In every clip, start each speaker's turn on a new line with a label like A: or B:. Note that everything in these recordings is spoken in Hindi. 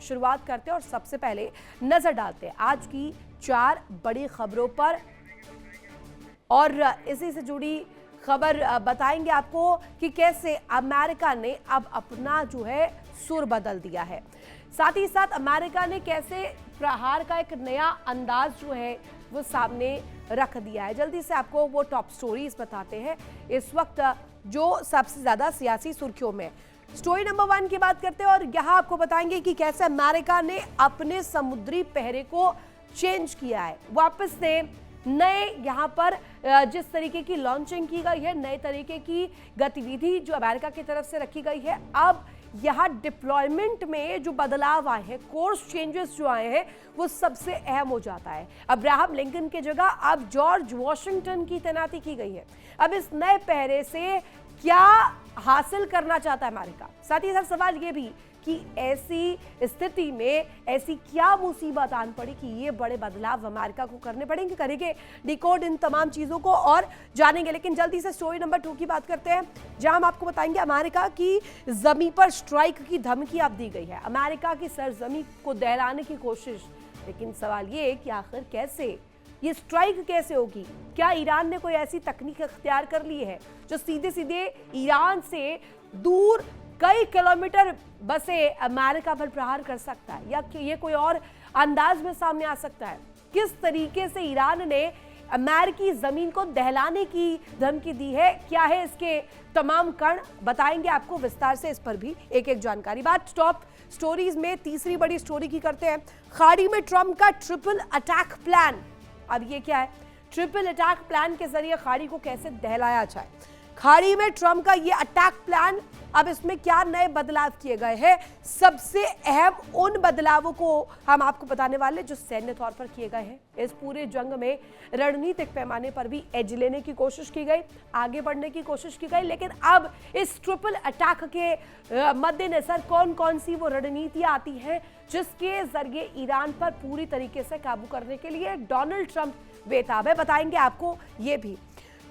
A: शुरुआत करते हैं और सबसे पहले नजर डालते हैं आज की 4 बड़ी खबरों पर और इसी से जुड़ी खबर बताएंगे आपको कि कैसे अमेरिका ने अब अपना जो है सुर बदल दिया है। साथ ही साथ अमेरिका ने कैसे प्रहार का एक नया अंदाज जो है वो सामने रख दिया है। जल्दी से आपको वो टॉप स्टोरीज बताते हैं इस वक्त जो सबसे ज्यादा सियासी सुर्खियों में। स्टोरी नंबर 1 की बात करते हैं और यहाँ आपको बताएंगे कि कैसे अमेरिका ने अपने समुद्री पहरे को चेंज किया है। वापस से नए यहाँ पर जिस तरीके की लॉन्चिंग की गई है, नए तरीके की गतिविधि जो अमेरिका की तरफ से रखी गई है, अब यहाँ डिप्लॉयमेंट में जो बदलाव आए हैं, कोर्स चेंजेस जो आए हैं, वो सबसे अहम हो जाता है। अब्राहम लिंकन की जगह अब जॉर्ज वॉशिंगटन की तैनाती की गई है। अब इस नए पहरे से क्या हासिल करना चाहता है अमेरिका? साथ ही साथ सवाल ये भी कि ऐसी स्थिति में ऐसी क्या मुसीबत आन पड़ी कि ये बड़े बदलाव अमेरिका को करने पड़ेंगे। करेंगे डिकोड इन तमाम चीजों को और जानेंगे, लेकिन जल्दी से स्टोरी नंबर 2 की बात करते हैं जहां हम आपको बताएंगे अमेरिका की जमीन पर स्ट्राइक की धमकी अब दी गई है। अमेरिका की सरजमी को दहलाने की कोशिश, लेकिन सवाल ये कि आखिर कैसे ये स्ट्राइक कैसे होगी? क्या ईरान ने कोई ऐसी तकनीक अख्तियार कर ली है जो सीधे सीधे ईरान से दूर कई किलोमीटर बसे अमेरिका पर प्रहार कर सकता है, या ये कोई और अंदाज में सामने आ सकता है? किस तरीके से ईरान ने अमेरिकी जमीन को दहलाने की धमकी दी है, क्या है इसके तमाम कारण, बताएंगे आपको विस्तार से इस पर भी एक एक जानकारी। बात टॉप स्टोरीज में तीसरी बड़ी स्टोरी की करते हैं। खाड़ी में ट्रंप का ट्रिपल अटैक प्लान। अब ये क्या है? ट्रिपल अटैक प्लान के जरिए खाड़ी को कैसे दहलाया जाए? खाड़ी में ट्रंप का ये अटैक प्लान, अब इसमें क्या नए बदलाव किए गए हैं? सबसे अहम उन बदलावों को हम आपको बताने वाले जो सैन्य तौर पर किए गए हैं। इस पूरे जंग में रणनीतिक पैमाने पर भी एज लेने की कोशिश की गई, आगे बढ़ने की कोशिश की गई, लेकिन अब इस ट्रिपल अटैक के मद्देनजर कौन कौन सी वो रणनीतियां आती हैं जिसके जरिए ईरान पर पूरी तरीके से काबू करने के लिए डोनाल्ड ट्रंप बेताब है, बताएंगे आपको ये भी।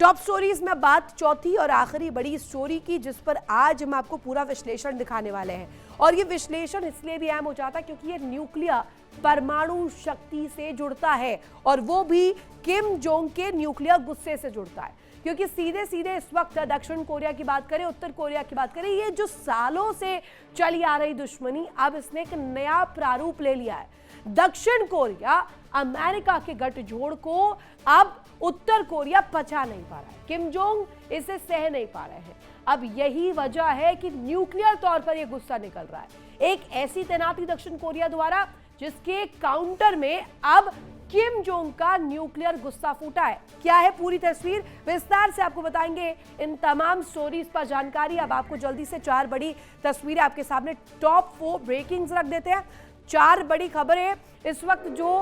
A: टॉप स्टोरीज में बात चौथी और आखिरी बड़ी स्टोरी की, जिस पर आज हम आपको पूरा विश्लेषण दिखाने वाले हैं। और ये विश्लेषण इसलिए भी अहम हो जाता है क्योंकि ये न्यूक्लियर परमाणु शक्ति से जुड़ता है और वो भी किम जोंग के न्यूक्लियर गुस्से से जुड़ता है। क्योंकि सीधे सीधे इस वक्त दक्षिण कोरिया की बात करें, उत्तर कोरिया की बात करें, ये जो सालों से चली आ रही दुश्मनी अब इसने एक नया प्रारूप ले लिया है। दक्षिण कोरिया अमेरिका के गठजोड़ को अब उत्तर कोरिया पचा नहीं पा रहा है, किम जोंग इसे सह नहीं पा रहे हैं। अब यही वजह है कि न्यूक्लियर तौर पर यह गुस्सा निकल रहा है। एक ऐसी तैनाती दक्षिण कोरिया द्वारा जिसके काउंटर में अब किम जोंग का न्यूक्लियर गुस्सा फूटा है। क्या है पूरी तस्वीर, विस्तार से आपको बताएंगे। इन तमाम स्टोरीज पर जानकारी अब आपको जल्दी से 4 बड़ी तस्वीरें आपके सामने टॉप 4 ब्रेकिंग्स रख देते हैं। 4 बड़ी खबरें इस वक्त जो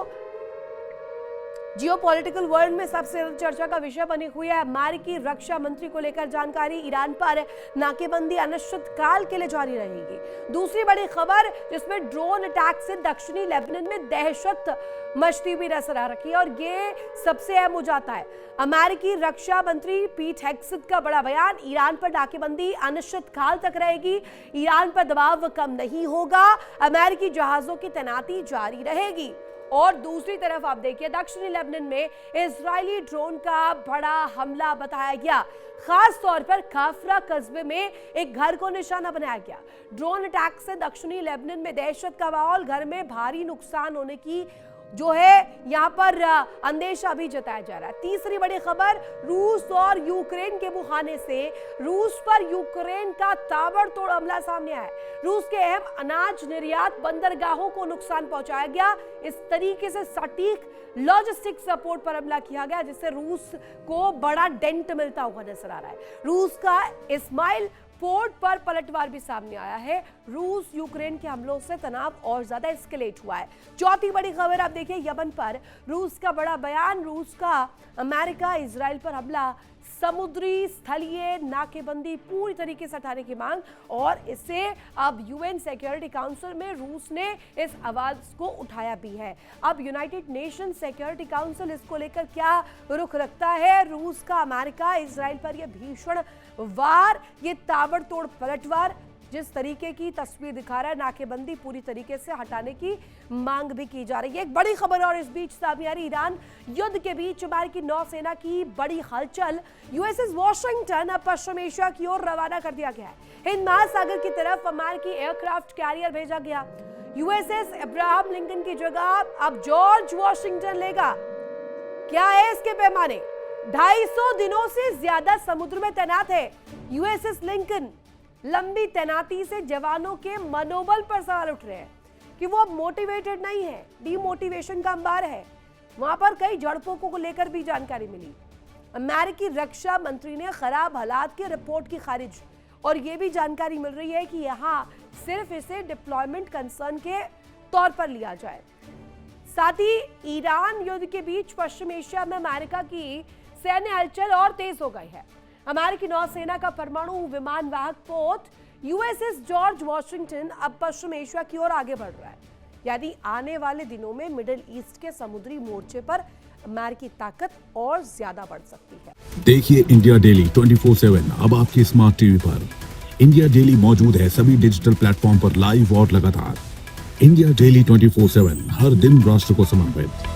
A: जियोपॉलिटिकल वर्ल्ड में सबसे ज्यादा चर्चा का विषय बनी हुई है। अमेरिकी रक्षा मंत्री को लेकर जानकारी, ईरान पर नाकेबंदी अनिश्चितकाल के लिए जारी रहेगी। दूसरी बड़ी खबर जिसमें ड्रोन अटैक से दक्षिणी लेबनान में दहशत मचती हुई नजर आ रही है और ये सबसे अहम हो जाता है। अमेरिकी रक्षा मंत्री पीट हेग्सेथ का बड़ा बयान, ईरान पर नाकेबंदी अनिश्चितकाल तक रहेगी, ईरान पर दबाव कम नहीं होगा, अमेरिकी जहाजों की तैनाती जारी रहेगी। और दूसरी तरफ आप देखिए दक्षिणी लेबनान में इजरायली ड्रोन का बड़ा हमला बताया गया। खास तौर पर काफरा कस्बे में एक घर को निशाना बनाया गया। ड्रोन अटैक से दक्षिणी लेबनान में दहशत का माहौल, घर में भारी नुकसान होने की जो है यहाँ पर अंदेशा भी जताया जा रहा है। तीसरी बड़ी खबर, रूस और यूक्रेन के मुहाने से रूस पर यूक्रेन का ताबड़तोड़ हमला सामने आया है। रूस के अहम अनाज निर्यात बंदरगाहों को नुकसान पहुंचाया गया। इस तरीके से सटीक लॉजिस्टिक सपोर्ट पर हमला किया गया जिससे रूस को बड़ा डेंट मिलता हुआ नजर आ रहा है। रूस का इस्माइल पोर्ट पर पलटवार भी सामने आया है। रूस यूक्रेन के हमलों से तनाव और ज्यादा एस्केलेट हुआ है। चौथी बड़ी खबर आप देखिए, यमन पर रूस का बड़ा बयान, रूस का अमेरिका इजराइल पर हमला, समुद्री स्थलीय नाकेबंदी पूरी तरीके से हटाने की मांग, और इससे अब यूएन सिक्योरिटी काउंसिल में रूस ने इस आवाज को उठाया भी है। अब यूनाइटेड नेशन सिक्योरिटी काउंसिल इसको लेकर क्या रुख रखता है? रूस का अमेरिका इजराइल पर यह भीषण वार, ये ताबड़तोड़ पलटवार जिस तरीके की तस्वीर दिखा रहा है, नाकेबंदी पूरी तरीके से हटाने की मांग भी की जा रही है। एक बड़ी खबर और इस बीच सामने आ रही, ईरान युद्ध के बीच अमेरिकी नौसेना की बड़ी हलचल। यूएसएस वॉशिंगटन अब पश्चिम एशिया की ओर रवाना कर दिया गया है। हिंद महासागर की तरफ अमेरिकी एयरक्राफ्ट कैरियर भेजा गया। यूएसएस अब्राहम लिंकन की जगह अब जॉर्ज वॉशिंगटन लेगा। क्या है इसके पैमाने? 250 दिनों से ज्यादा समुद्र में तैनात है यूएसएस लिंकन। लंबी तैनाती से जवानों के मनोबल पर सवाल उठ रहे हैं कि वो अब मोटिवेटेड नहीं है, डीमोटिवेशन का अंबार है। वहां पर कई झड़पों को लेकर भी जानकारी मिली। अमेरिकी रक्षा मंत्री ने खराब हालात की रिपोर्ट की खारिज, और यह भी जानकारी मिल रही है कि यहां सिर्फ इसे डिप्लॉयमेंट कंसर्न के तौर पर लिया जाए। साथ ही ईरान युद्ध के बीच पश्चिम एशिया में अमेरिका की सैन्य हलचल और तेज हो गई है। अमेरिकी नौसेना का परमाणु विमान वाहक पोत यूएसएस जॉर्ज वॉशिंगटन अब पश्चिम एशिया की ओर आगे बढ़ रहा है। यानी आने वाले दिनों में मिडिल ईस्ट के समुद्री मोर्चे पर अमेरिकी ताकत और ज्यादा बढ़ सकती है।
B: देखिए इंडिया डेली 24/7 अब आपके स्मार्ट टीवी पर। इंडिया डेली मौजूद है सभी डिजिटल प्लेटफॉर्म पर लाइव और लगातार। इंडिया डेली 24/7 हर दिन राष्ट्र को समर्पित।